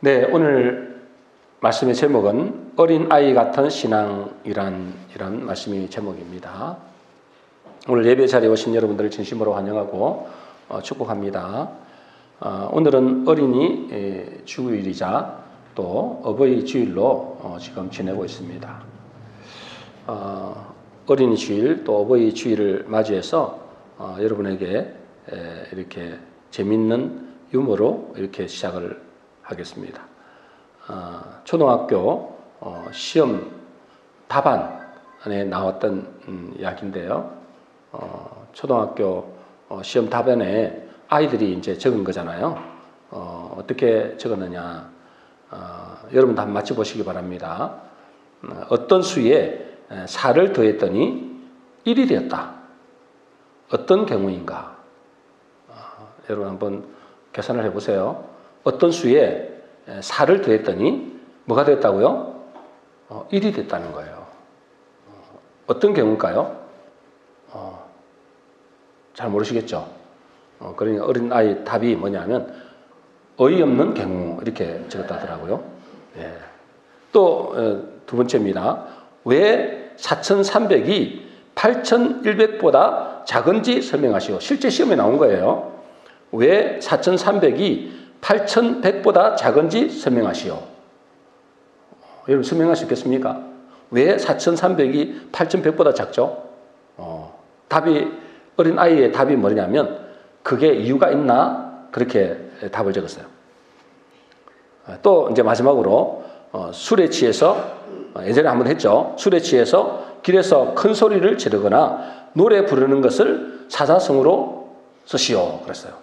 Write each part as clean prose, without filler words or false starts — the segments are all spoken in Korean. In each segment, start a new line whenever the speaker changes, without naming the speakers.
네, 오늘 말씀의 제목은 어린 아이 같은 신앙이란 이런 말씀이 제목입니다. 오늘 예배 자리에 오신 여러분들을 진심으로 환영하고 축복합니다. 오늘은 어린이 주일이자 또 어버이 주일로 지금 지내고 있습니다. 어린이 주일 또 어버이 주일을 맞이해서 여러분에게 이렇게 재밌는 유머로 이렇게 시작을 하겠습니다. 초등학교 시험 답안에 나왔던 이야기인데요. 초등학교 시험 답안에 아이들이 이제 적은 거잖아요. 어떻게 적었느냐? 여러분도 한번 맞춰보시기 바랍니다. 어떤 수에 4를 더했더니 1이 되었다. 어떤 경우인가? 여러분 한번 계산을 해보세요. 어떤 수에 4를 더했더니 뭐가 됐다고요? 1이 됐다는 거예요. 어떤 경우일까요? 잘 모르시겠죠? 그러니까 어린아이 답이 뭐냐면 어이없는 경우 이렇게 적었다더라고요. 예. 또 두 번째입니다. 왜 4,300이 8,100보다 작은지 설명하시오. 실제 시험에 나온 거예요. 왜 4,300이 8,100보다 작은지 설명하시오. 여러분 설명할 수 있겠습니까? 왜 4,300이 8,100보다 작죠? 답이 어린 아이의 답이 뭐냐면 그게 이유가 있나 그렇게 답을 적었어요. 또 이제 마지막으로 술에 취해서 예전에 한번 했죠. 술에 취해서 길에서 큰 소리를 지르거나 노래 부르는 것을 사사성어로 쓰시오 그랬어요.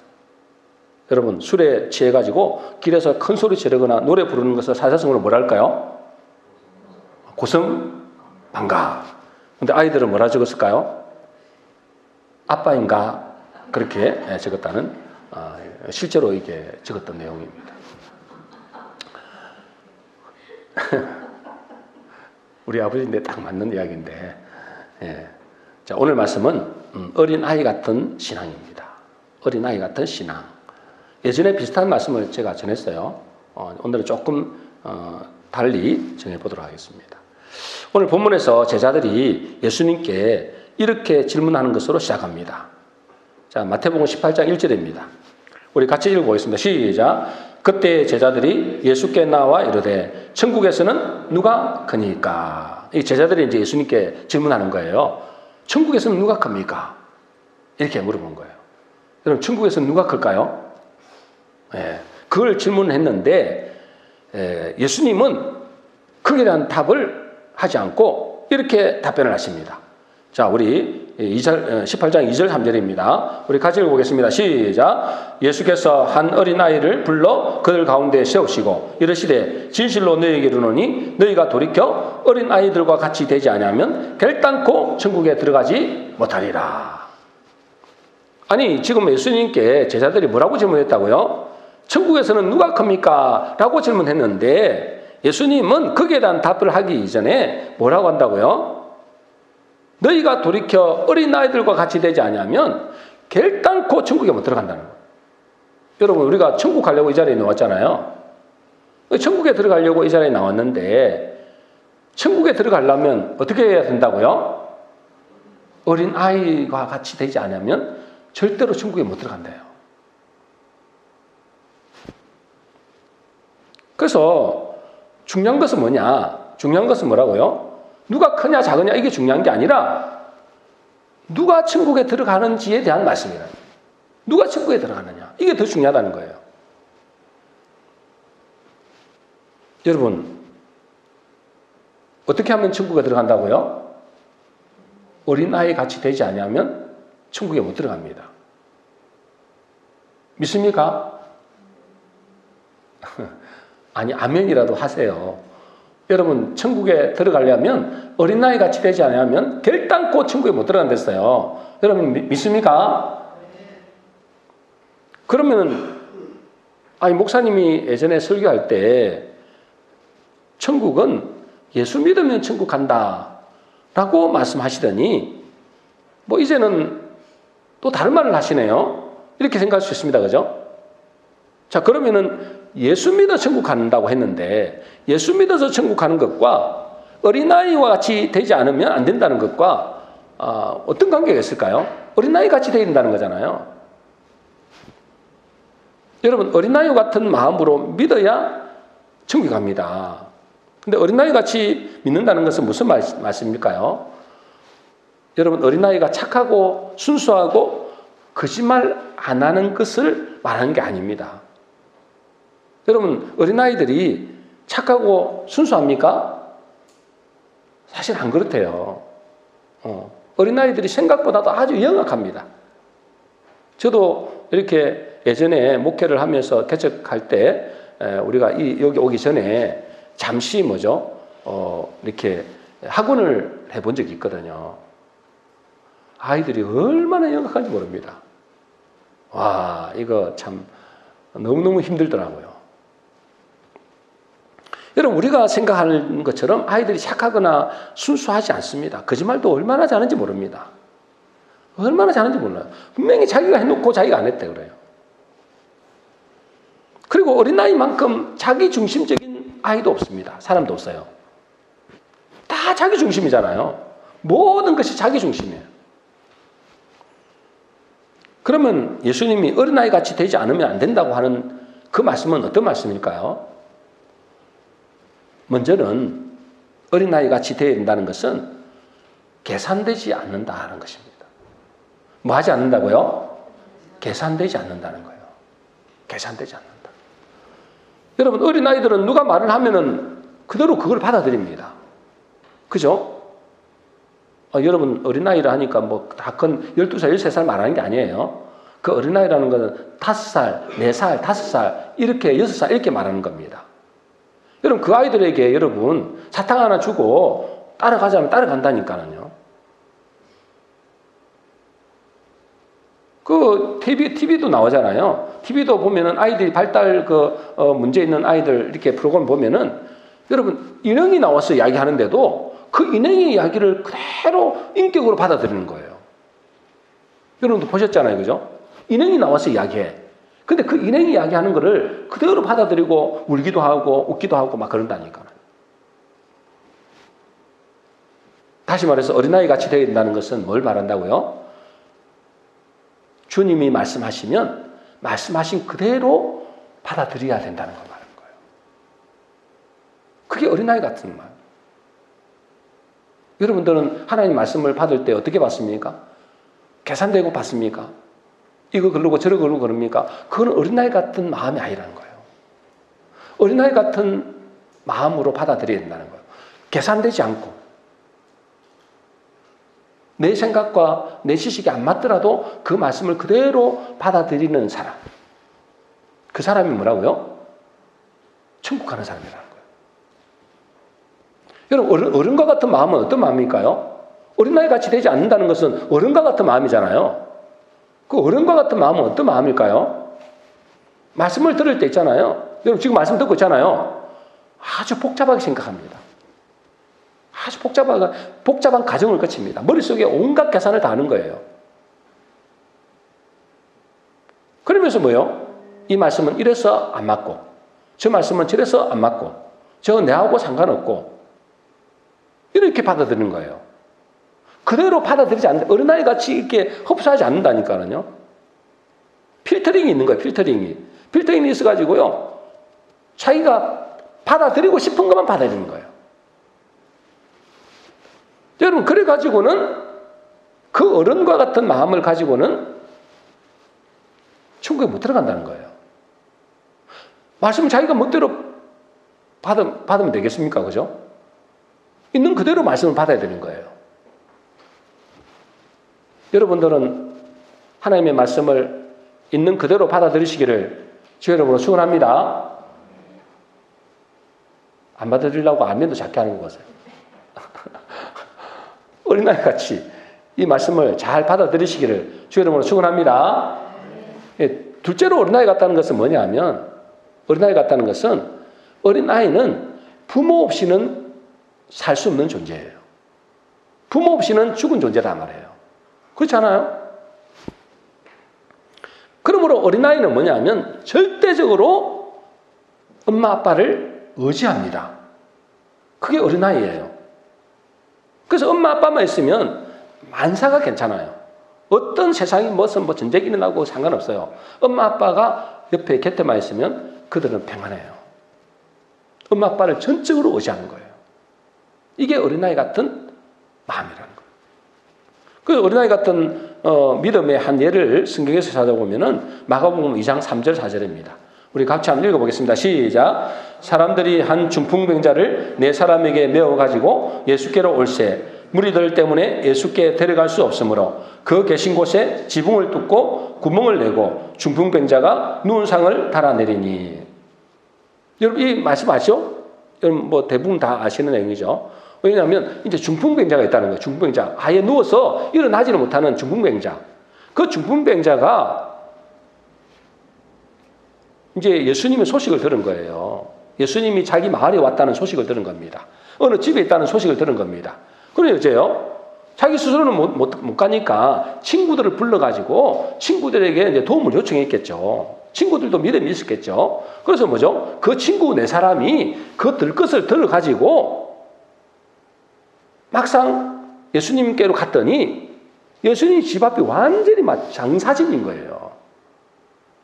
여러분 술에 취해가지고 길에서 큰 소리 지르거나 노래 부르는 것을 사사성어로 뭐라 할까요? 고성방가. 근데 아이들은 뭐라 적었을까요? 아빠인가 그렇게 적었다는 실제로 이게 적었던 내용입니다. 우리 아버지인데 딱 맞는 이야기인데 자, 오늘 말씀은 어린아이 같은 신앙입니다. 어린아이 같은 신앙. 예전에 비슷한 말씀을 제가 전했어요. 오늘은 조금 달리 전해보도록 하겠습니다. 오늘 본문에서 제자들이 예수님께 이렇게 질문하는 것으로 시작합니다. 자, 마태복음 18장 1절입니다. 우리 같이 읽어보겠습니다. 시작. 그때 제자들이 예수께 나와 이르되 천국에서는 누가 크니까? 이 제자들이 이제 예수님께 질문하는 거예요. 천국에서는 누가 큽니까? 이렇게 물어본 거예요. 여러분 천국에서는 누가 클까요? 그걸 질문했는데 예수님은 그에 대한 답을 하지 않고 이렇게 답변을 하십니다. 자, 우리 18장 2절 3절입니다. 우리 같이 읽어보겠습니다. 시작. 예수께서 한 어린아이를 불러 그들 가운데 세우시고 이르시되 진실로 너희에게 이르노니 너희가 돌이켜 어린아이들과 같이 되지 아니하면 결단코 천국에 들어가지 못하리라. 아니 지금 예수님께 제자들이 뭐라고 질문했다고요? 천국에서는 누가 큽니까? 라고 질문했는데 예수님은 거기에 대한 답을 하기 이전에 뭐라고 한다고요? 너희가 돌이켜 어린아이들과 같이 되지 않으면 결단코 천국에 못 들어간다는 거예요. 여러분 우리가 천국 가려고 이 자리에 나왔잖아요. 천국에 들어가려고 이 자리에 나왔는데 천국에 들어가려면 어떻게 해야 된다고요? 어린아이와 같이 되지 않으면 절대로 천국에 못 들어간대요. 그래서 중요한 것은 뭐냐? 중요한 것은 뭐라고요? 누가 크냐 작으냐 이게 중요한 게 아니라 누가 천국에 들어가는지에 대한 말씀이에요. 누가 천국에 들어가느냐 이게 더 중요하다는 거예요. 여러분 어떻게 하면 천국에 들어간다고요? 어린아이 같이 되지 않으면 천국에 못 들어갑니다. 믿습니까? 아니 아멘이라도 하세요. 여러분 천국에 들어가려면 어린아이 같이 되지 않으면 결단코 천국에 못 들어간댔어요. 여러분 믿습니까? 그러면 아니 목사님이 예전에 설교할 때 천국은 예수 믿으면 천국 간다 라고 말씀하시더니 뭐 이제는 또 다른 말을 하시네요. 이렇게 생각할 수 있습니다. 그죠? 자, 그러면은 예수 믿어 천국 간다고 했는데 예수 믿어서 천국 가는 것과 어린아이와 같이 되지 않으면 안 된다는 것과 어떤 관계가 있을까요? 어린아이 같이 되어야 된다는 거잖아요. 여러분, 어린아이 같은 마음으로 믿어야 천국에 갑니다. 근데 어린아이 같이 믿는다는 것은 무슨 말씀일까요? 여러분, 어린아이가 착하고 순수하고 거짓말 안 하는 것을 말하는 게 아닙니다. 여러분, 어린아이들이 착하고 순수합니까? 사실 안 그렇대요. 어린아이들이 생각보다도 아주 영악합니다. 저도 이렇게 예전에 목회를 하면서 개척할 때 우리가 여기 오기 전에 잠시 이렇게 학원을 해본 적이 있거든요. 아이들이 얼마나 영악한지 모릅니다. 와, 이거 참 너무너무 힘들더라고요. 여러분, 우리가 생각하는 것처럼 아이들이 착하거나 순수하지 않습니다. 거짓말도 얼마나 잘하는지 모릅니다. 얼마나 잘하는지 몰라요. 분명히 자기가 해놓고 자기가 안 했대 그래요. 그리고 어린아이만큼 자기 중심적인 아이도 없습니다. 사람도 없어요. 다 자기 중심이잖아요. 모든 것이 자기 중심이에요. 그러면 예수님이 어린아이 같이 되지 않으면 안 된다고 하는 그 말씀은 어떤 말씀일까요? 먼저는 어린아이 같이 되어야 된다는 것은 계산되지 않는다는 것입니다. 뭐 하지 않는다고요? 계산되지 않는다는 거예요. 계산되지 않는다. 여러분, 어린아이들은 누가 말을 하면은 그대로 그걸 받아들입니다. 그죠? 여러분, 어린아이라 하니까 다 큰 12살, 13살 말하는 게 아니에요. 그 어린아이라는 것은 5살, 4살, 5살, 이렇게 6살, 이렇게 말하는 겁니다. 여러분, 그 아이들에게 여러분, 사탕 하나 주고 따라가자면 따라간다니까요. TV도 나오잖아요. TV도 보면은 아이들이 발달 문제 있는 아이들 이렇게 프로그램 보면은 여러분, 인형이 나와서 이야기하는데도 그 인형의 이야기를 그대로 인격으로 받아들이는 거예요. 여러분도 보셨잖아요. 그죠? 인형이 나와서 이야기해. 근데 그 인형이 이야기하는 거를 그대로 받아들이고 울기도 하고 웃기도 하고 막 그런다니까요. 다시 말해서 어린아이 같이 되어야 된다는 것은 뭘 말한다고요? 주님이 말씀하시면 말씀하신 그대로 받아들여야 된다는 걸 말하는 거예요. 그게 어린아이 같은 말. 여러분들은 하나님 말씀을 받을 때 어떻게 받습니까? 계산되고 받습니까? 이거 그러고 저러 그러고 그럽니까? 그건 어린아이 같은 마음이 아니라는 거예요. 어린아이 같은 마음으로 받아들여야 된다는 거예요. 계산되지 않고 내 생각과 내 지식이 안 맞더라도 그 말씀을 그대로 받아들이는 사람. 그 사람이 뭐라고요? 천국 가는 사람이라는 거예요. 여러분, 어른과 같은 마음은 어떤 마음일까요? 어린아이 같이 되지 않는다는 것은 어른과 같은 마음이잖아요. 그 어른과 같은 마음은 어떤 마음일까요? 말씀을 들을 때 있잖아요. 여러분, 지금 말씀 듣고 있잖아요. 아주 복잡하게 생각합니다. 아주 복잡한 가정을 거칩니다. 머릿속에 온갖 계산을 다 하는 거예요. 그러면서 뭐요? 이 말씀은 이래서 안 맞고, 저 말씀은 저래서 안 맞고, 저 내하고 상관없고, 이렇게 받아들이는 거예요. 그대로 받아들이지 않는다. 어린아이 같이 이렇게 흡수하지 않는다니까요. 필터링이 있는 거예요, 필터링이 있어가지고요. 자기가 받아들이고 싶은 것만 받아들이는 거예요. 여러분, 그래가지고는 그 어른과 같은 마음을 가지고는 천국에 못 들어간다는 거예요. 말씀을 자기가 멋대로 받으면 되겠습니까? 그죠? 있는 그대로 말씀을 받아야 되는 거예요. 여러분들은 하나님의 말씀을 있는 그대로 받아들이시기를 주의 이름으로 축원합니다. 안 받아들이려고 안면도 작게 하는 것을. 어린아이 같이 이 말씀을 잘 받아들이시기를 주의 이름으로 축원합니다. 둘째로 어린아이 같다는 것은 뭐냐면, 어린아이 같다는 것은 어린아이는 부모 없이는 살 수 없는 존재예요. 부모 없이는 죽은 존재다 말이에요. 그렇지 않아요? 그러므로 어린아이는 뭐냐면 절대적으로 엄마 아빠를 의지합니다. 그게 어린아이예요. 그래서 엄마 아빠만 있으면 만사가 괜찮아요. 어떤 세상이 무슨 전쟁이 일어나고 상관없어요. 엄마 아빠가 옆에 곁에만 있으면 그들은 평안해요. 엄마 아빠를 전적으로 의지하는 거예요. 이게 어린아이 같은 마음이라는 거예요. 그 어린아이 같은 믿음의 한 예를 성경에서 찾아보면은 마가복음 2장 3절 4절입니다. 우리 같이 한번 읽어보겠습니다. 시작. 사람들이 한 중풍병자를 네 사람에게 메어 가지고 예수께로 올세 무리들 때문에 예수께 데려갈 수 없으므로 그 계신 곳에 지붕을 뚫고 구멍을 내고 중풍병자가 누운 상을 달아내리니. 여러분 이 말씀 아시죠? 여러분 뭐 대부분 다 아시는 내용이죠. 왜냐하면 이제 중풍병자가 있다는 거예요. 중풍병자. 아예 누워서 일어나지는 못하는 중풍병자. 그 중풍병자가 이제 예수님의 소식을 들은 거예요. 예수님이 자기 마을에 왔다는 소식을 들은 겁니다. 어느 집에 있다는 소식을 들은 겁니다. 그러니 어째요? 자기 스스로는 못 가니까 친구들을 불러가지고 친구들에게 이제 도움을 요청했겠죠. 친구들도 믿음이 있었겠죠. 그래서 뭐죠? 그 친구 네 사람이 그 들것을 들어가지고 막상 예수님께로 갔더니 예수님 집 앞이 완전히 장사진인 거예요.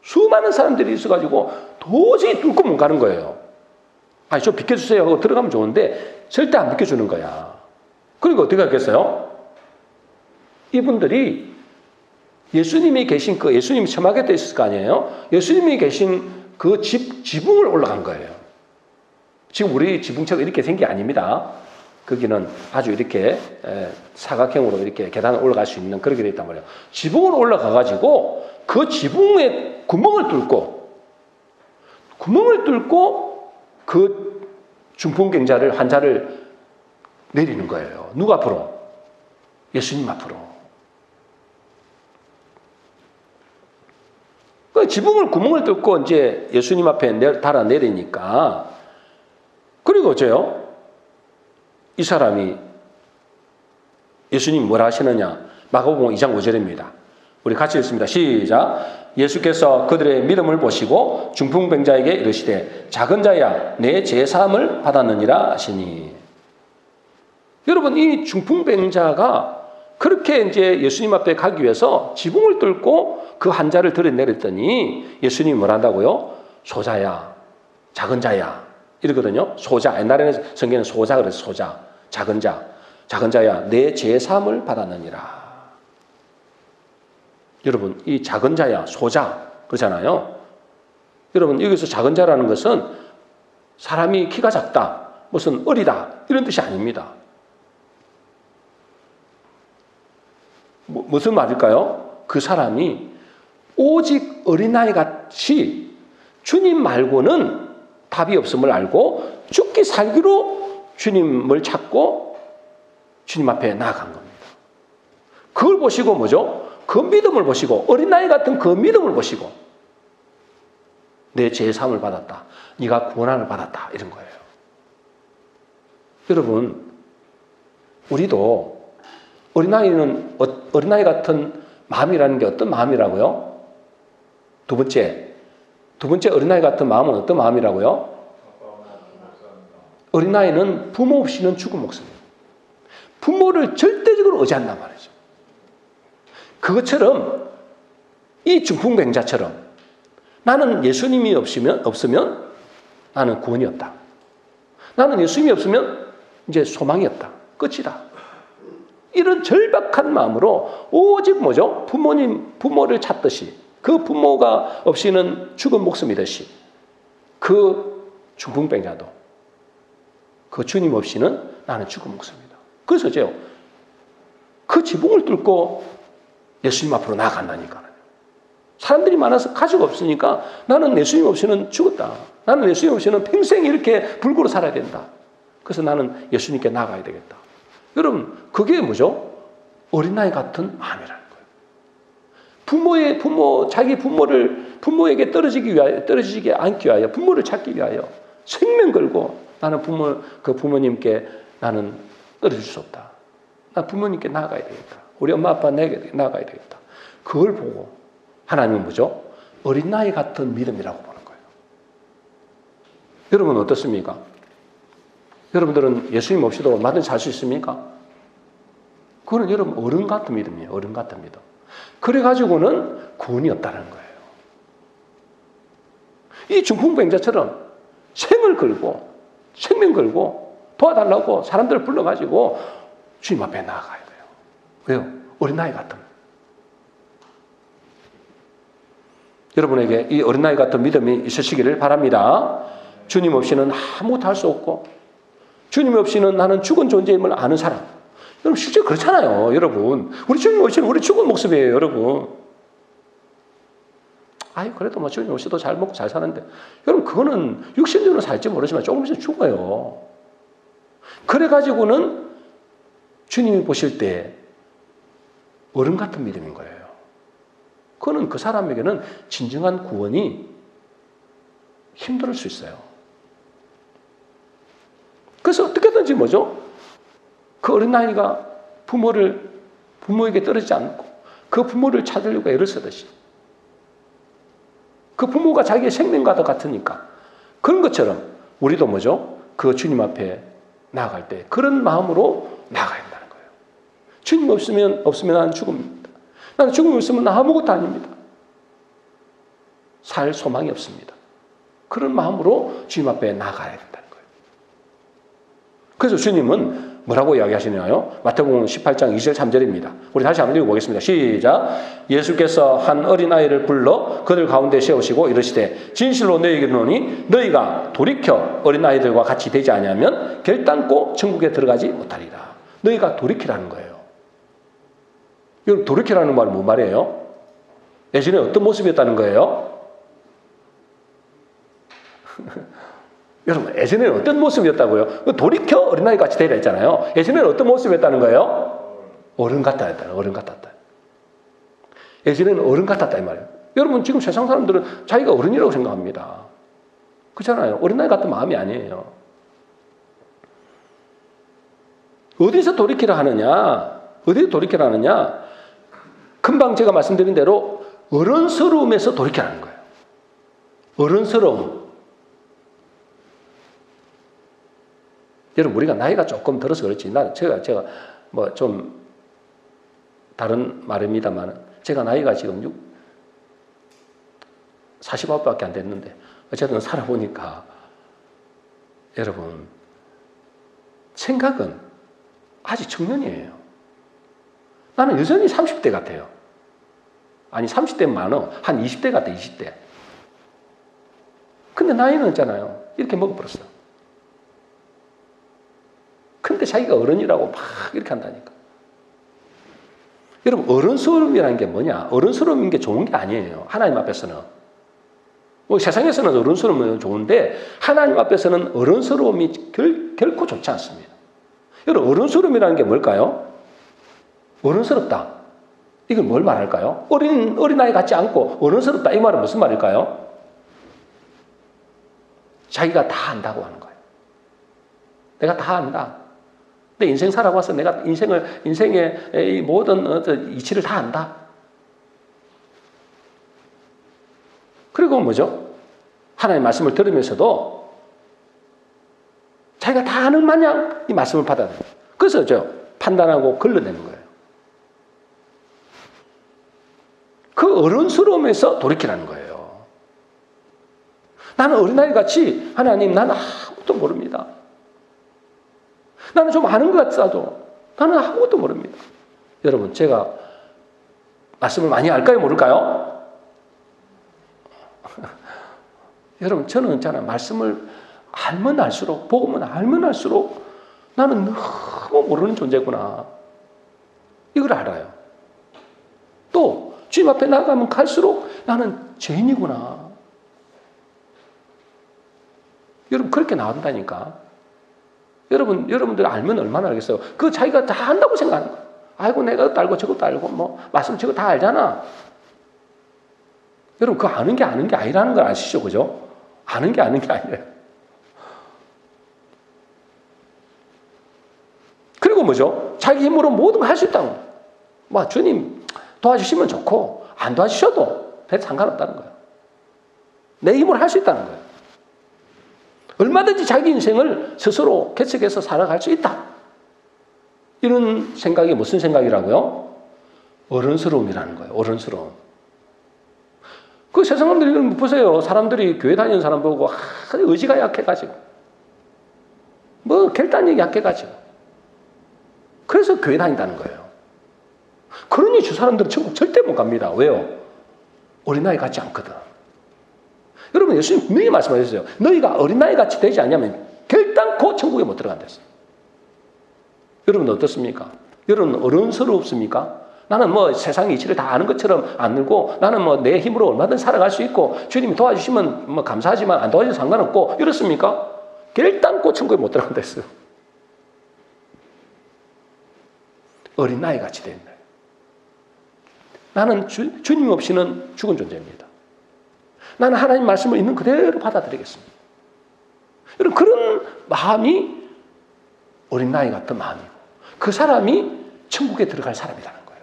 수많은 사람들이 있어가지고 도저히 뚫고 못 가는 거예요. 아니, 좀 비켜주세요 하고 들어가면 좋은데 절대 안 비켜주는 거야. 그리고 어떻게 하겠어요? 이분들이 예수님이 계신 예수님이 처마게 돼 있을 거 아니에요? 예수님이 계신 그 지붕을 올라간 거예요. 지금 우리 지붕처럼 이렇게 생긴 게 아닙니다. 거기는 아주 이렇게 사각형으로 이렇게 계단을 올라갈 수 있는 그렇게 되어 있단 말이에요. 지붕으로 올라가가지고 그 지붕에 구멍을 뚫고 그 중풍병자를 환자를 내리는 거예요. 누구 앞으로? 예수님 앞으로. 그 지붕을 구멍을 뚫고 이제 예수님 앞에 달아 내리니까 그리고 어째요? 이 사람이 예수님 뭐라 하시느냐? 마가복음 2장 5절입니다. 우리 같이 읽습니다. 시작. 예수께서 그들의 믿음을 보시고 중풍병자에게 이르시되 작은 자야 내 죄사함을 받았느니라 하시니. 여러분 이 중풍병자가 그렇게 이제 예수님 앞에 가기 위해서 지붕을 뚫고 그 환자를 들여내렸더니 예수님이 뭐라 한다고요? 소자야, 작은 자야 이러거든요. 소자. 옛날에는 성경에는 소자 그래서 소자, 작은 자야 내 죄사함을 받았느니라. 여러분 이 작은 자야, 소자 그러잖아요. 여러분 여기서 작은 자라는 것은 사람이 키가 작다, 무슨 어리다 이런 뜻이 아닙니다. 무슨 말일까요? 그 사람이 오직 어린아이 같이 주님 말고는 답이 없음을 알고 죽기 살기로 주님을 찾고 주님 앞에 나아간 겁니다. 그걸 보시고 뭐죠? 그 믿음을 보시고 어린아이 같은 그 믿음을 보시고 내 죄의 사함을 받았다. 네가 구원함을 받았다. 이런 거예요. 여러분 우리도 어린아이 같은 마음이라는 게 어떤 마음이라고요? 두 번째 어린아이 같은 마음은 어떤 마음이라고요? 어린아이는 부모 없이는 죽음 목숨입니다. 부모를 절대적으로 의지한단 말이죠. 그것처럼 이 중풍병자처럼 나는 예수님이 없으면 나는 구원이 없다. 나는 예수님이 없으면 이제 소망이 없다. 끝이다. 이런 절박한 마음으로 오직 뭐죠? 부모를 찾듯이 그 부모가 없이는 죽은 목숨이듯이 그 중풍병자도 그 주님 없이는 나는 죽은 목숨이다. 그래서 어째요? 그 지붕을 뚫고 예수님 앞으로 나아간다니까요. 사람들이 많아서 가족 없으니까 나는 예수님 없이는 죽었다. 나는 예수님 없이는 평생 이렇게 불구로 살아야 된다. 그래서 나는 예수님께 나아가야 되겠다. 여러분 그게 뭐죠? 어린아이 같은 마음이라는 거예요. 자기 부모에게 떨어지지 않기 위하여 부모를 찾기 위하여 생명 걸고 나는 그 부모님께 나는 떨어질 수 없다. 나 부모님께 나아가야 되겠다. 우리 엄마 아빠 내게 나아가야 되겠다. 그걸 보고 하나님은 뭐죠? 어린 나이 같은 믿음이라고 보는 거예요. 여러분 어떻습니까? 여러분들은 예수님 없이도 얼마든지 살 수 있습니까? 그거는 여러분 어른 같은 믿음이에요. 어른 같은 믿음. 그래가지고는 구원이 없다는 거예요. 이 중풍병자처럼 생을 걸고 생명 걸고 도와달라고 사람들을 불러가지고 주님 앞에 나아가야 돼요. 왜요? 어린아이 같은. 여러분에게 이 어린아이 같은 믿음이 있으시기를 바랍니다. 주님 없이는 아무것도 할 수 없고 주님 없이는 나는 죽은 존재임을 아는 사람. 여러분 실제 그렇잖아요. 여러분 우리 주님 없이는 우리 죽은 모습이에요. 여러분 아이 그래도 뭐 주님 없이도 잘 먹고 잘 사는데 여러분 그거는 육신적으로 살지 모르지만 조금 있으면 죽어요. 그래가지고는 주님이 보실 때 어른 같은 믿음인 거예요. 그거는 그 사람에게는 진정한 구원이 힘들 수 있어요. 그래서 어떻게든지 뭐죠? 그 어린아이가 부모에게 떨어지지 않고 그 부모를 찾으려고 애를 쓰듯이 그 부모가 자기의 생명과도 같으니까 그런 것처럼 우리도 뭐죠? 그 주님 앞에 나아갈 때 그런 마음으로 나아가야 한다는 거예요. 주님 없으면 나는 죽음입니다. 나는 죽음이 없으면 나 아무것도 아닙니다. 살 소망이 없습니다. 그런 마음으로 주님 앞에 나아가야 된다는 거예요. 그래서 주님은 뭐라고 이야기하시나요? 마태복음 18장 2절 3절입니다. 우리 다시 한번 읽어보겠습니다. 시작. 예수께서 한 어린아이를 불러 그들 가운데 세우시고 이르시되 진실로 너희에게 이르노니 너희가 돌이켜 어린아이들과 같이 되지 아니하면 결단코 천국에 들어가지 못하리라. 너희가 돌이키라는 거예요. 여러분 돌이키라는 말은 뭔 말이에요? 예전에 어떤 모습이었다는 거예요? 여러분 예전에는 어떤 모습이었다고요? 돌이켜 어린아이 같이 되라 했잖아요. 예전에는 어떤 모습이었다는 거예요? 어른 같다 했다. 어른 같았다. 예전에는 어른 같았다 이 말이에요. 여러분 지금 세상 사람들은 자기가 어른이라고 생각합니다. 그렇잖아요. 어린아이 같은 마음이 아니에요. 어디서 돌이키라 하느냐? 어디서 돌이키라 하느냐? 금방 제가 말씀드린 대로 어른스러움에서 돌이키라는 거예요. 어른스러움. 여러분 우리가 나이가 조금 들어서 그렇지 제가 뭐 좀 다른 말입니다만 제가 나이가 지금 49밖에 안 됐는데 어쨌든 살아보니까 여러분 생각은 아직 청년이에요. 나는 여전히 30대 같아요. 아니 30대는 많어. 한 20대 같아 20대. 근데 나이는 있잖아요. 이렇게 먹어버렸어. 근데 자기가 어른이라고 막 이렇게 한다니까. 여러분 어른스러움이라는 게 뭐냐? 어른스러움인 게 좋은 게 아니에요. 하나님 앞에서는. 뭐 세상에서는 어른스러움은 좋은데 하나님 앞에서는 어른스러움이 결코 좋지 않습니다. 여러분 어른스러움이라는 게 뭘까요? 어른스럽다. 이건 뭘 말할까요? 어린아이 같지 않고 어른스럽다. 이 말은 무슨 말일까요? 자기가 다 안다고 하는 거예요. 내가 다 안다. 내 인생 살아와서 내가 인생의 이 모든 어떤 이치를 다 안다. 그리고 뭐죠? 하나님의 말씀을 들으면서도 자기가 다 아는 마냥 이 말씀을 받아들여요. 그래서 판단하고 걸러내는 거예요. 그 어른스러움에서 돌이키라는 거예요. 나는 어린아이 같이 하나님 나는 아무것도 모릅니다. 나는 좀 아는 것 같아도 나는 아무것도 모릅니다. 여러분 제가 말씀을 많이 알까요? 모를까요? 여러분 저는 있잖아요. 말씀을 알면 알수록 복음은 알면 알수록 나는 너무 모르는 존재구나. 이걸 알아요. 또 주님 앞에 나가면 갈수록 나는 죄인이구나. 여러분 그렇게 나온다니까. 여러분들 알면 얼마나 알겠어요. 그거 자기가 다 안다고 생각하는 거예요. 아이고 내가 이것도 알고 저것도 알고 뭐 말씀 저거 다 알잖아. 여러분 그거 아는 게 아니라는 걸 아시죠? 그죠? 아는 게 아니에요. 그리고 뭐죠? 자기 힘으로 모든 걸 할 수 있다는 거예요. 주님 도와주시면 좋고 안 도와주셔도 별 상관없다는 거예요. 내 힘으로 할 수 있다는 거예요. 얼마든지 자기 인생을 스스로 개척해서 살아갈 수 있다. 이런 생각이 무슨 생각이라고요? 어른스러움이라는 거예요. 어른스러움. 그 세상 사람들이 이걸 보세요. 사람들이 교회 다니는 사람 보고 의지가 약해가지고 뭐 결단력이 약해가지고 그래서 교회 다닌다는 거예요. 그러니 주 사람들은 천국 절대 못 갑니다. 왜요? 어린아이 같지 않거든. 여러분 예수님 분명히 말씀하셨어요. 너희가 어린아이 같이 되지 않냐면 결단코 천국에 못 들어간댔어요. 여러분 어떻습니까? 여러분 어른스럽습니까? 나는 뭐 세상 이치를 다 아는 것처럼 안 늘고 나는 뭐 내 힘으로 얼마든 살아갈 수 있고 주님이 도와주시면 뭐 감사하지만 안 도와주면 상관없고 이렇습니까? 결단코 천국에 못 들어간댔어요. 어린아이 같이 된다. 나는 주님 없이는 죽은 존재입니다. 나는 하나님 말씀을 있는 그대로 받아들이겠습니다. 여러분 그런 마음이 어린아이 같은 마음이고 그 사람이 천국에 들어갈 사람이라는 거예요.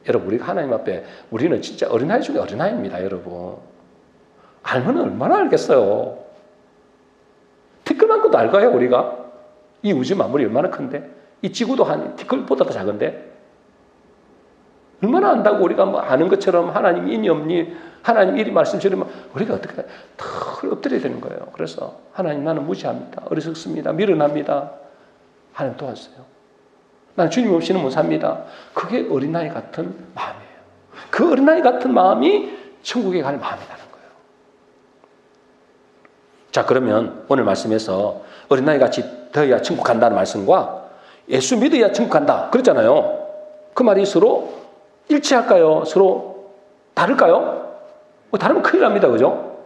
여러분 우리가 하나님 앞에 우리는 진짜 어린아이 중에 어린아이입니다. 여러분 알면 얼마나 알겠어요. 티끌만큼도 알 거예요. 우리가 이 우주 만물이 얼마나 큰데 이 지구도 한 티끌보다 더 작은데 얼마나 안다고 우리가 뭐 아는 것처럼 하나님 인이 없니 하나님 이리 말씀 저리면 우리가 어떻게 털 엎드려야 되는 거예요. 그래서 하나님 나는 무지합니다. 어리석습니다. 미련합니다. 하나님 도와주세요. 나는 주님 없이는 못 삽니다. 그게 어린아이 같은 마음이에요. 그 어린아이 같은 마음이 천국에 갈 마음이라는 거예요. 자 그러면 오늘 말씀에서 어린아이 같이 되어야 천국 간다는 말씀과 예수 믿어야 천국 간다 그랬잖아요. 그 말이 서로 일치할까요? 서로 다를까요? 다르면 큰일 납니다. 그죠?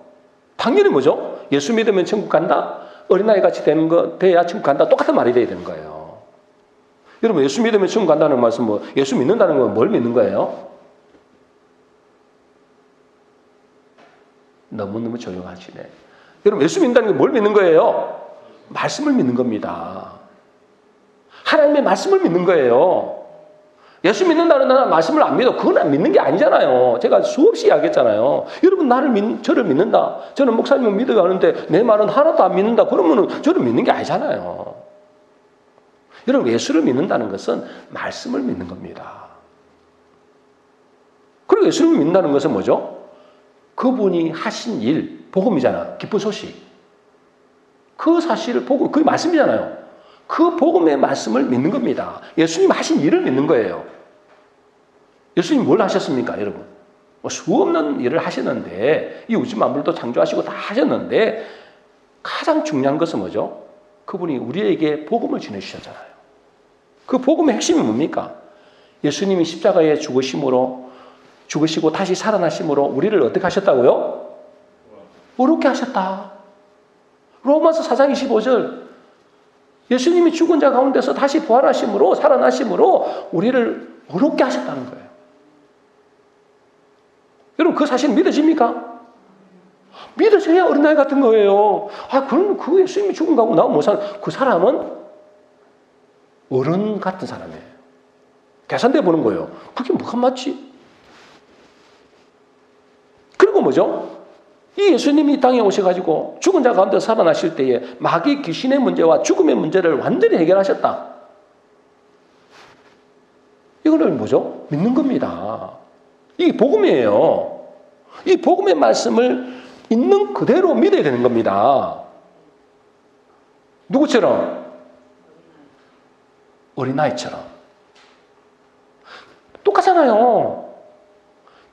당연히 뭐죠? 예수 믿으면 천국 간다? 어린아이 같이 되는 거, 돼야 천국 간다? 똑같은 말이 돼야 되는 거예요. 여러분, 예수 믿으면 천국 간다는 말씀, 뭐, 예수 믿는다는 건 뭘 믿는 거예요? 너무너무 조용하시네. 여러분, 예수 믿는다는 게 뭘 믿는 거예요? 말씀을 믿는 겁니다. 하나님의 말씀을 믿는 거예요. 예수 믿는다는 나는 말씀을 안 믿어. 그건 안 믿는 게 아니잖아요. 제가 수없이 이야기했잖아요. 여러분 저를 믿는다. 저는 목사님을 믿어야 하는데 내 말은 하나도 안 믿는다. 그러면 저를 믿는 게 아니잖아요. 여러분 예수를 믿는다는 것은 말씀을 믿는 겁니다. 그리고 예수를 믿는다는 것은 뭐죠? 그분이 하신 일, 복음이잖아. 기쁜 소식. 그 사실을 복음, 그게 말씀이잖아요. 그 복음의 말씀을 믿는 겁니다. 예수님 하신 일을 믿는 거예요. 예수님 뭘 하셨습니까, 여러분? 수없는 일을 하셨는데 이 우주 만물도 창조하시고 다 하셨는데 가장 중요한 것은 뭐죠? 그분이 우리에게 복음을 전해주셨잖아요. 그 복음의 핵심이 뭡니까? 예수님이 십자가에 죽으시고 다시 살아나심으로 우리를 어떻게 하셨다고요? 어렵게 하셨다. 로마서 4장 25절 예수님이 죽은 자 가운데서 다시 부활하심으로 살아나심으로 우리를 어렵게 하셨다는 거예요. 여러분 그 사실 믿어집니까? 믿어져야 어린아이 같은 거예요. 그럼 그 예수님이 죽은 거하고 나하고 못 사는 그 사람은 어른 같은 사람이에요. 계산돼 보는 거예요. 그게 뭐가 맞지? 그리고 뭐죠? 이 예수님이 이 땅에 오셔가지고 죽은 자 가운데 살아나실 때에 마귀 귀신의 문제와 죽음의 문제를 완전히 해결하셨다. 이거는 뭐죠? 믿는 겁니다. 이게 복음이에요. 이 복음의 말씀을 있는 그대로 믿어야 되는 겁니다. 누구처럼? 어린아이처럼. 똑같잖아요.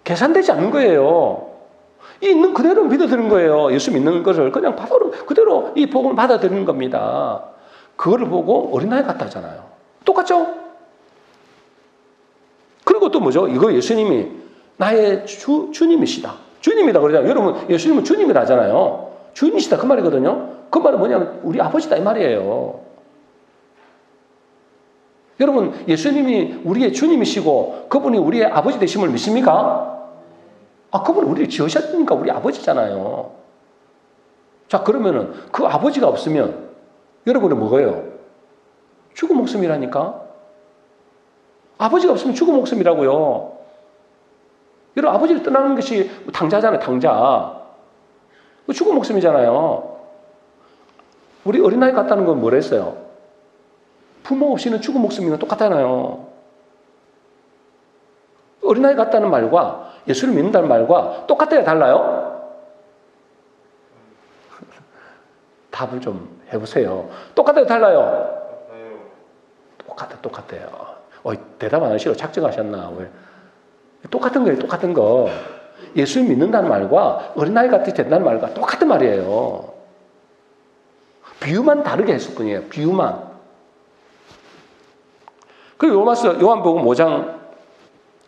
계산되지 않는 거예요. 있는 그대로 믿어드리는 거예요. 예수 믿는 것을 그냥 바로 그대로 이 복음을 받아들이는 겁니다. 그거를 보고 어린아이 같다 하잖아요. 똑같죠? 그리고 또 뭐죠? 이거 예수님이 나의 주님이시다. 주님이다 그러잖아요. 여러분 예수님은 주님이라 하잖아요. 주님이시다 그 말이거든요. 그 말은 뭐냐면 우리 아버지다 이 말이에요. 여러분 예수님이 우리의 주님이시고 그분이 우리의 아버지 되심을 믿습니까? 그분은 우리를 지으셨으니까 우리 아버지잖아요. 자, 그러면은 그 아버지가 없으면 여러분은 뭐예요? 죽은 목숨이라니까? 아버지가 없으면 죽은 목숨이라고요. 여러분, 아버지를 떠나는 것이 당자잖아요, 당자. 죽은 목숨이잖아요. 우리 어린아이 같다는 건 뭘 했어요? 부모 없이는 죽은 목숨이랑 똑같잖아요. 어린아이 같다는 말과 예수를 믿는다는 말과 똑같아요, 달라요? 답을 좀 해보세요. 똑같아요, 달라요? 똑같아요. 대답 안 하시고 작정하셨나? 왜? 똑같은 거예요, 똑같은 거. 예수 믿는다는 말과 어린아이 같이 된다는 말과 똑같은 말이에요. 비유만 다르게 했을 뿐이에요, 비유만. 그리고 요한복음 5장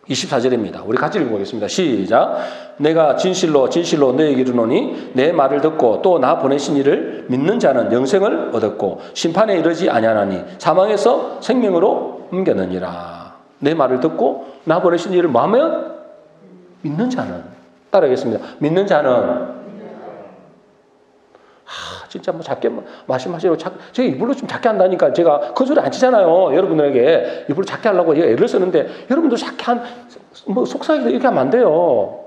24절입니다. 우리 같이 읽어보겠습니다. 시작. 내가 진실로 너에게 이르노니 내 말을 듣고 또 나 보내신 이를 믿는 자는 영생을 얻었고 심판에 이르지 아니하나니 사망에서 생명으로 옮겼느니라. 내 말을 듣고 나 보내신 이를 뭐하면? 믿는 자는. 따라하겠습니다. 믿는 자는. 진짜 뭐 작게 말씀하시고 제가 일부러 좀 작게 한다니까 제가 큰 소리 안 치잖아요. 여러분들에게 일부러 작게 하려고 제가 애를 쓰는데 여러분도 작게 속삭이도 이렇게 하면 안 돼요.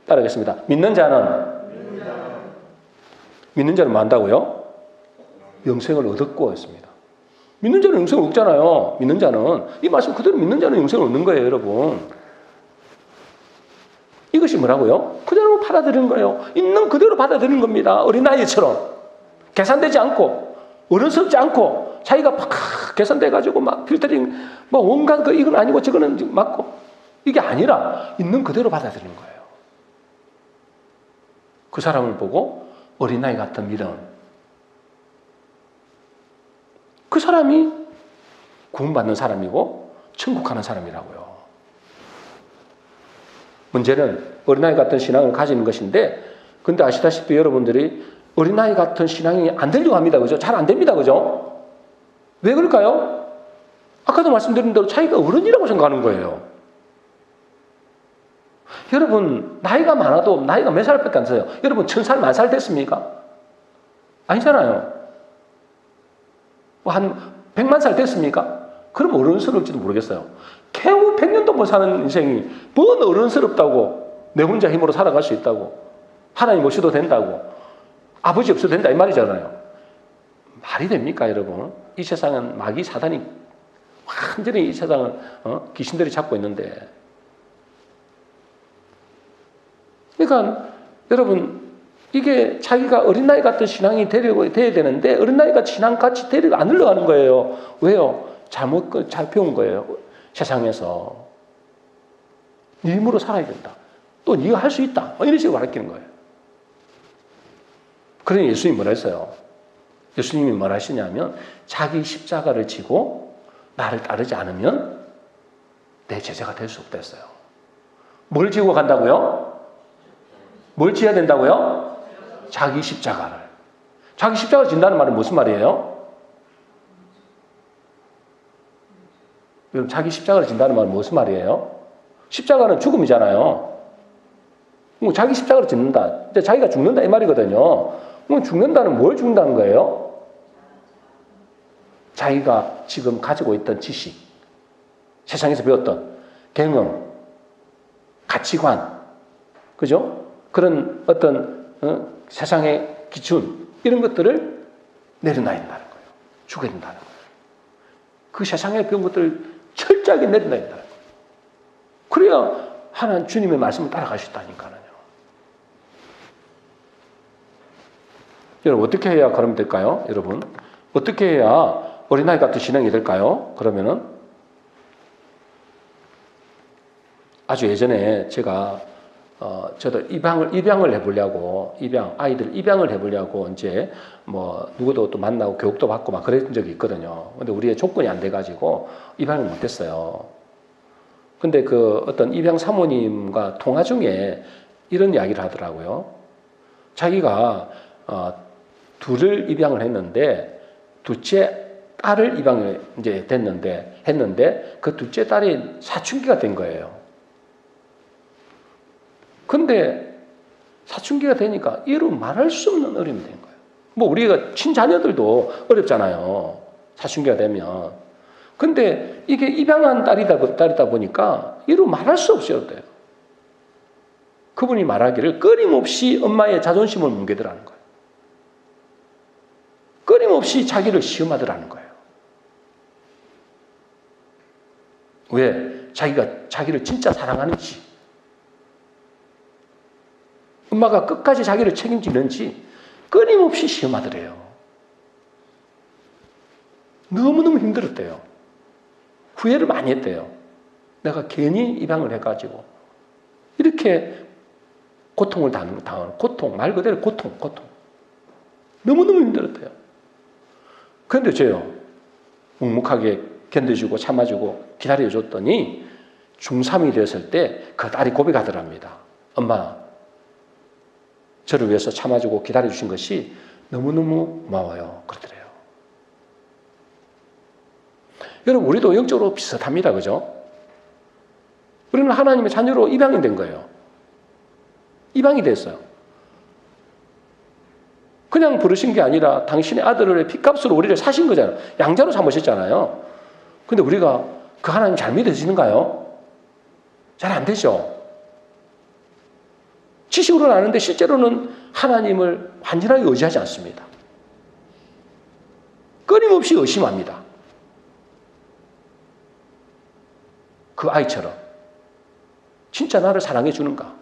따라하겠습니다. 믿는 자는 뭐 한다고요? 영생을 얻었고 했습니다. 믿는 자는 영생을 얻잖아요. 믿는 자는 이 말씀 그대로 믿는 자는 영생을 얻는 거예요, 여러분. 이것이 뭐라고요? 그대로 받아들이는 거예요. 있는 그대로 받아들이는 겁니다. 어린아이처럼. 계산되지 않고, 어른스럽지 않고, 자기가 막 계산돼가지고 막 필터링, 뭐 온갖 거, 이건 아니고 저거는 맞고. 이게 아니라 있는 그대로 받아들이는 거예요. 그 사람을 보고 어린아이 같은 믿음. 그 사람이 구원받는 사람이고, 천국 가는 사람이라고요. 문제는 어린아이 같은 신앙을 가지는 것인데, 근데 아시다시피 여러분들이 어린아이 같은 신앙이 안 되려고 합니다. 그죠? 잘 안 됩니다. 그죠? 왜 그럴까요? 아까도 말씀드린 대로 자기가 어른이라고 생각하는 거예요. 여러분, 나이가 많아도 나이가 몇 살밖에 안 써요. 여러분, 1000살, 10,000살 됐습니까? 아니잖아요. 한 100만 살 됐습니까? 그럼 어른스러울지도 모르겠어요. 겨우 100년도 못 사는 인생이 뭔 어른스럽다고 내 혼자 힘으로 살아갈 수 있다고 하나님 없이도 된다고 아버지 없이도 된다 이 말이잖아요. 말이 됩니까 여러분? 이 세상은 마귀 사단이 완전히 이 세상을 귀신들이 잡고 있는데 그러니까 여러분 이게 자기가 어린아이 같은 신앙이 돼야 되는데 어린아이 같은 신앙같이 되려고 안 흘러가는 거예요. 왜요? 잘 배운 거예요. 세상에서 네 힘으로 살아야 된다. 또 네가 할 수 있다. 이런 식으로 가르치는 거예요. 그러니 예수님이 뭐라 했어요? 예수님이 뭐라 하시냐면 자기 십자가를 지고 나를 따르지 않으면 내 제자가 될 수 없다 했어요. 뭘 지고 간다고요? 뭘 지어야 된다고요? 자기 십자가를. 자기 십자가를 진다는 말은 무슨 말이에요? 여러분, 자기 십자가를 진다는 말은 무슨 말이에요? 십자가는 죽음이잖아요. 자기 십자가를 짓는다. 자기가 죽는다 이 말이거든요. 죽는다는 뭘 죽는다는 거예요? 자기가 지금 가지고 있던 지식, 세상에서 배웠던 경험, 가치관, 그죠? 그런 어떤 세상의 기준 이런 것들을 내려놔야 된다는 거예요. 죽어야 된다는 거예요. 그 세상에 배운 것들을 철저하게 내려놔야 된다는 거예요. 그래야 하나님 주님의 말씀을 따라갈 수 있다니까요. 여러분 어떻게 해야 그러면 될까요? 여러분 어떻게 해야 어린아이 같은 신앙이 될까요? 그러면은 아주 예전에 제가 저도 입양을 해보려고 아이들 입양을 해보려고 이제 뭐 누구도 또 만나고 교육도 받고 막 그런 적이 있거든요. 근데 우리의 조건이 안 돼가지고 입양을 못했어요. 근데 그 어떤 입양 사모님과 통화 중에 이런 이야기를 하더라고요. 자기가 둘을 입양을 했는데 둘째 딸을 입양을 이제 했는데 그 둘째 딸이 사춘기가 된 거예요. 근데 사춘기가 되니까 이루 말할 수 없는 어려움이 된 거예요. 뭐 우리가 친자녀들도 어렵잖아요. 사춘기가 되면. 근데 이게 입양한 딸이다 보니까 이루 말할 수 없어요. 그분이 말하기를 끊임없이 엄마의 자존심을 뭉개더라는 거예요. 끊임없이 자기를 시험하더라는 거예요. 왜? 자기가 자기를 진짜 사랑하는지, 엄마가 끝까지 자기를 책임지는지 끊임없이 시험하더래요. 너무너무 힘들었대요. 후회를 많이 했대요. 내가 괜히 입양을 해가지고 이렇게 고통을 당하는, 고통, 말 그대로 고통. 너무너무 힘들었대요. 그런데 저요, 묵묵하게 견뎌주고 참아주고 기다려줬더니 중3이 되었을 때 그 딸이 고백하더랍니다. 엄마, 저를 위해서 참아주고 기다려주신 것이 너무너무 고마워요. 그러더래요. 여러분, 우리도 영적으로 비슷합니다. 그죠? 우리는 하나님의 자녀로 입양이 된 거예요. 입양이 됐어요. 그냥 부르신 게 아니라 당신의 아들의 핏값으로 우리를 사신 거잖아요. 양자로 삼으셨잖아요. 근데 우리가 그 하나님 잘 믿어지는가요? 잘 안 되죠. 지식으로는 아는데 실제로는 하나님을 완전하게 의지하지 않습니다. 끊임없이 의심합니다. 그 아이처럼 진짜 나를 사랑해 주는가?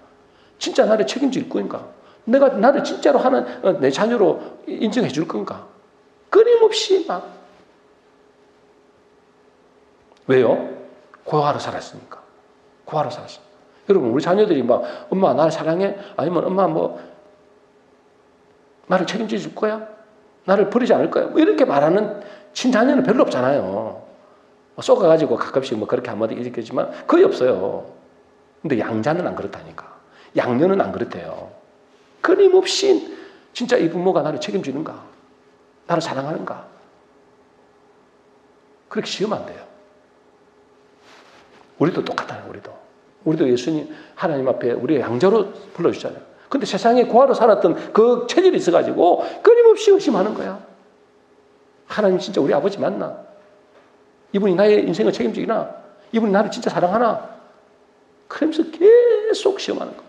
진짜 나를 책임질 건가? 내가 나를 진짜로 내 자녀로 인정해 줄 건가? 끊임없이 막. 왜요? 고아로 살았으니까. 고아로 살았으니까. 여러분, 우리 자녀들이 막 엄마 나를 사랑해? 아니면 엄마 나를 책임져 줄 거야? 나를 버리지 않을 거야? 뭐 이렇게 말하는 친자녀는 별로 없잖아요. 쏘가가지고 가끔씩 그렇게 한마디 일으키지만 거의 없어요. 근데 양자는 안 그렇다니까. 양녀는 안 그렇대요. 끊임없이 진짜 이 부모가 나를 책임지는가? 나를 사랑하는가? 그렇게 시험한대요. 우리도 똑같아요. 우리도 예수님 하나님 앞에 우리의 양자로 불러주잖아요. 근데 세상에 고아로 살았던 그 체질이 있어가지고 끊임없이 의심하는 거야. 하나님 진짜 우리 아버지 맞나? 이분이 나의 인생을 책임지나? 이분이 나를 진짜 사랑하나? 그러면서 계속 시험하는 거.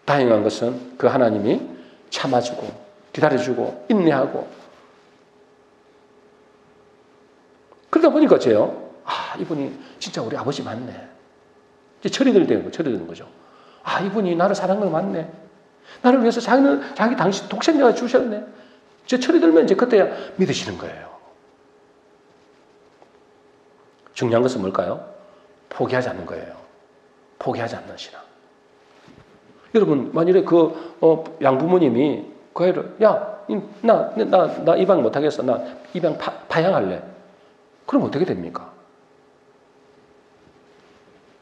다행한 것은 그 하나님이 참아주고 기다려주고 인내하고 그러다 보니까 어째요? 이분이 진짜 우리 아버지 맞네. 이제 철이 드는 거죠. 이분이 나를 사랑하는 거 맞네. 나를 위해서 자기 당신 독생자가 주셨네. 저 철이 들면 이제 그때야 믿으시는 거예요. 중요한 것은 뭘까요? 포기하지 않는 거예요. 포기하지 않는 신앙. 여러분, 만일에 양부모님이 그 애를, 나 입양 못하겠어. 나 입양 파양할래. 그럼 어떻게 됩니까?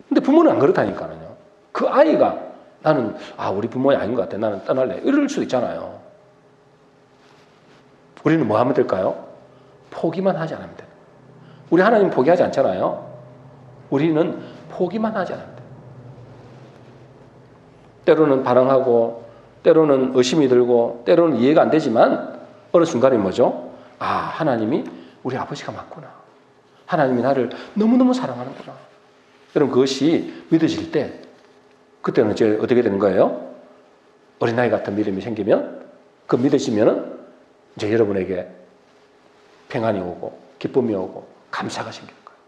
근데 부모는 안 그렇다니까요. 그 아이가 나는, 우리 부모이 아닌 것 같아. 나는 떠날래. 이럴 수도 있잖아요. 우리는 뭐 하면 될까요? 포기만 하지 않으면 돼요. 우리 하나님 포기하지 않잖아요. 우리는 포기만 하지 않으면 돼요. 때로는 반항하고, 때로는 의심이 들고, 때로는 이해가 안 되지만, 어느 순간에 뭐죠? 하나님이 우리 아버지가 맞구나. 하나님이 나를 너무너무 사랑하는구나. 여러분, 그것이 믿어질 때, 그때는 이제 어떻게 되는 거예요? 어린아이 같은 믿음이 생기면, 그 믿어지면은, 이제 여러분에게 평안이 오고, 기쁨이 오고, 감사가 생기는 거예요.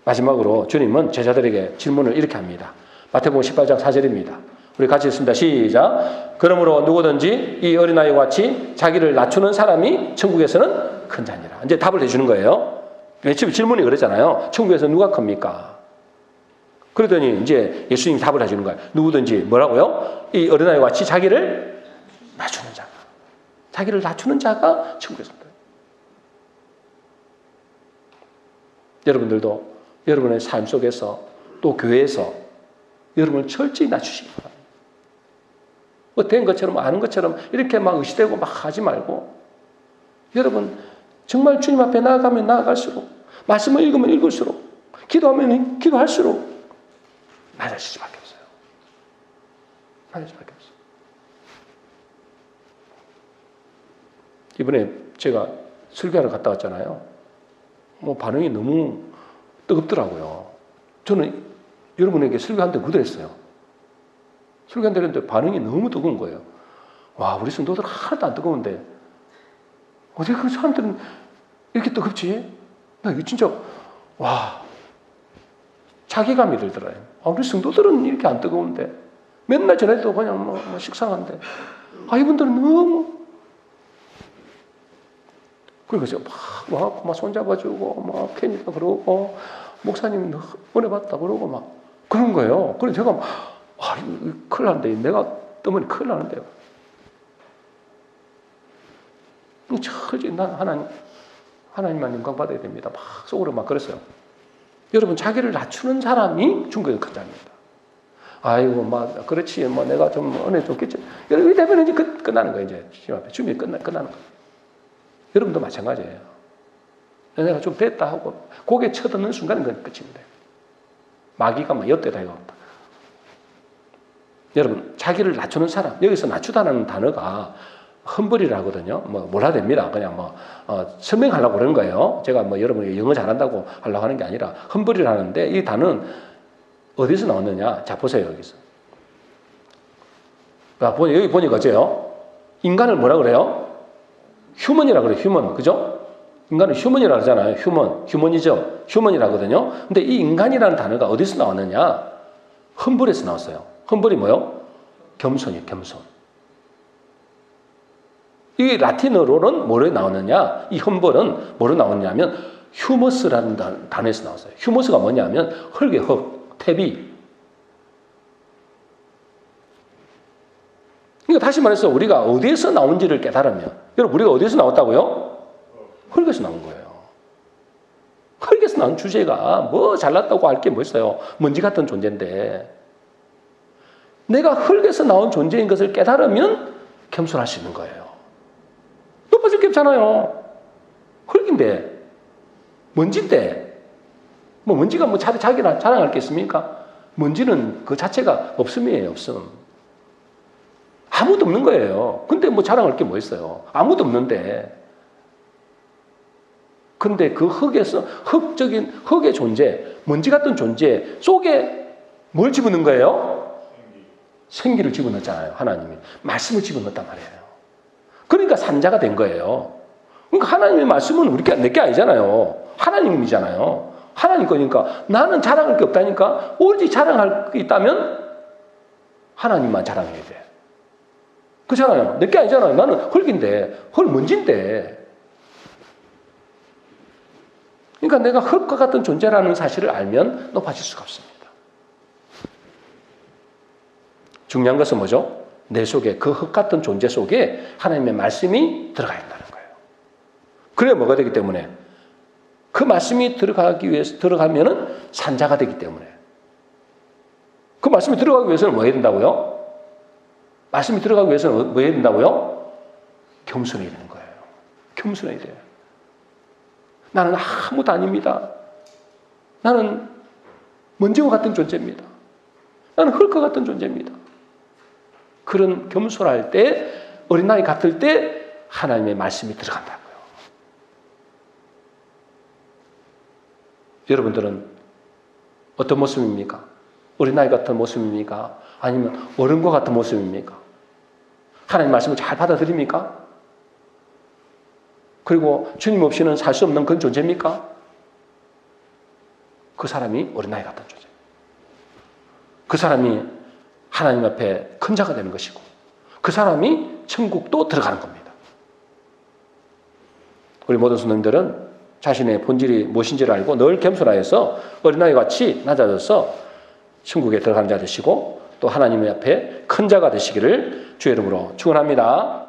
마지막으로 주님은 제자들에게 질문을 이렇게 합니다. 마태복음 18장 4절입니다. 우리 같이 읽습니다. 시작. 그러므로 누구든지 이 어린아이와 같이 자기를 낮추는 사람이 천국에서는 큰 자니라. 이제 답을 해주는 거예요. 질문이 그러잖아요. 천국에서 누가 큽니까? 그러더니 이제 예수님이 답을 해주는 거예요. 누구든지 뭐라고요? 이 어린아이와 같이 자기를 낮추는 자가. 자기를 낮추는 자가 천국에서 큰 자니라. 여러분들도 여러분의 삶 속에서 또 교회에서 여러분을 철저히 낮추시기 바랍니다. 된 것처럼 아는 것처럼 이렇게 막 의시되고 막 하지 말고 여러분 정말 주님 앞에 나아가면 나아갈수록 말씀을 읽으면 읽을수록 기도하면 기도할수록 낮아질 수밖에 없어요. 낮아질 수밖에 없어요. 이번에 제가 설교하러 갔다 왔잖아요. 뭐 반응이 너무 뜨겁더라고요. 저는 여러분에게 설교한테 그랬어요. 설교한테 그랬는데 반응이 너무 뜨거운 거예요. 와, 우리 성도들 하나도 안 뜨거운데 어떻게 그 사람들은 이렇게 뜨겁지? 나 이거 진짜 와, 자괴감이 들더라고요. 아, 우리 성도들은 이렇게 안 뜨거운데 맨날 전에도 그냥 뭐 식상한데 아, 이분들은 너무 그래서 막 손잡아주고 막 팬이다 그러고 목사님 은혜 받다 그러고 막 그런 거예요. 그래서 제가 아, 이거 큰일 난데 내가 뜨면 큰일 나는데요. 철저히 난 하나님만 영광 받아야 됩니다. 막 속으로 막 그랬어요. 여러분, 자기를 낮추는 사람이 중국의 큰 자입니다. 아이고, 막 그렇지, 뭐 내가 좀 은혜 줬겠지. 여러분, 되면 이제 끝나는 거예요. 이제 주님 앞에 주님이 끝나는 거예요. 여러분도 마찬가지예요. 내가 좀 됐다 하고 고개 쳐드는 순간은 그건 끝입니다. 마귀가 막 엿대다 이거 없다. 여러분, 자기를 낮추는 사람, 여기서 낮추다는 단어가 험블이라거든요. 뭐 몰라 됩니다. 그냥 뭐 설명하려고 그러는 거예요. 제가 뭐 여러분이 영어 잘한다고 하려고 하는 게 아니라 험블이라는데 이 단어는 어디서 나왔느냐? 자, 보세요. 여기서. 여기 보니까 어째요? 인간을 뭐라 그래요? 휴먼이라 그래요. 휴먼. 그죠? 인간은 휴먼이라 그러잖아요. 휴머니즘. 휴먼이라거든요. 근데 이 인간이라는 단어가 어디서 나왔느냐? 험블에서 나왔어요. 험블이 뭐요? 겸손이에요. 겸손. 이 라틴어로는 뭐로 나오느냐? 이 험블은 뭐로 나오냐면 휴머스라는 단어에서 나왔어요. 휴머스가 뭐냐면 흙의 흙, 태비. 그러니까 다시 말해서 우리가 어디에서 나온지를 깨달으면, 여러분 우리가 어디에서 나왔다고요? 흙에서 나온 거예요. 흙에서 나온 주제가 뭐 잘났다고 할 게 뭐 있어요? 먼지 같은 존재인데 내가 흙에서 나온 존재인 것을 깨달으면 겸손할 수 있는 거예요. 높아질 게 없잖아요. 흙인데, 먼지인데, 뭐 먼지가 뭐 자기나 자랑할 게 있습니까? 먼지는 그 자체가 없음이에요, 없음. 아무도 없는 거예요. 근데 뭐 자랑할 게 뭐 있어요? 아무도 없는데. 근데 그 흙에서, 흙적인, 흙의 존재, 먼지 같은 존재 속에 뭘 집어넣은 거예요? 생기를 집어넣었잖아요, 하나님이. 말씀을 집어넣었단 말이에요. 그러니까 산자가 된 거예요. 그러니까 하나님의 말씀은 우리가 내게 아니잖아요. 하나님이잖아요. 하나님 거니까 나는 자랑할 게 없다니까. 오로지 자랑할 게 있다면 하나님만 자랑해야 돼. 그렇잖아요. 내게 아니잖아요. 나는 흙인데, 흙 먼지인데. 그러니까 내가 흙과 같은 존재라는 사실을 알면 높아질 수가 없습니다. 중요한 것은 뭐죠? 내 속에 그 흙 같은 존재 속에 하나님의 말씀이 들어가야 한다는 거예요. 그래야 뭐가 되기 때문에 그 말씀이 들어가면은 산자가 되기 때문에 그 말씀이 들어가기 위해서는 뭐 해야 된다고요? 말씀이 들어가기 위해서는 뭐 해야 된다고요? 겸손해야 되는 거예요. 겸손해야 돼요. 나는 아무도 아닙니다. 나는 먼지와 같은 존재입니다. 나는 흙과 같은 존재입니다. 그런 겸손할 때, 어린아이 같을 때 하나님의 말씀이 들어간다고요. 여러분들은 어떤 모습입니까? 어린아이 같은 모습입니까? 아니면 어른과 같은 모습입니까? 하나님 말씀을 잘 받아들입니까? 그리고 주님 없이는 살 수 없는 그런 존재입니까? 그 사람이 어린아이 같은 존재. 그 사람이 하나님 앞에 큰 자가 되는 것이고 그 사람이 천국도 들어가는 겁니다. 우리 모든 성도님들은 자신의 본질이 무엇인지를 알고 늘 겸손하여서 어린아이 같이 낮아져서 천국에 들어가는 자 되시고 또 하나님 앞에 큰 자가 되시기를 주의 이름으로 축원합니다.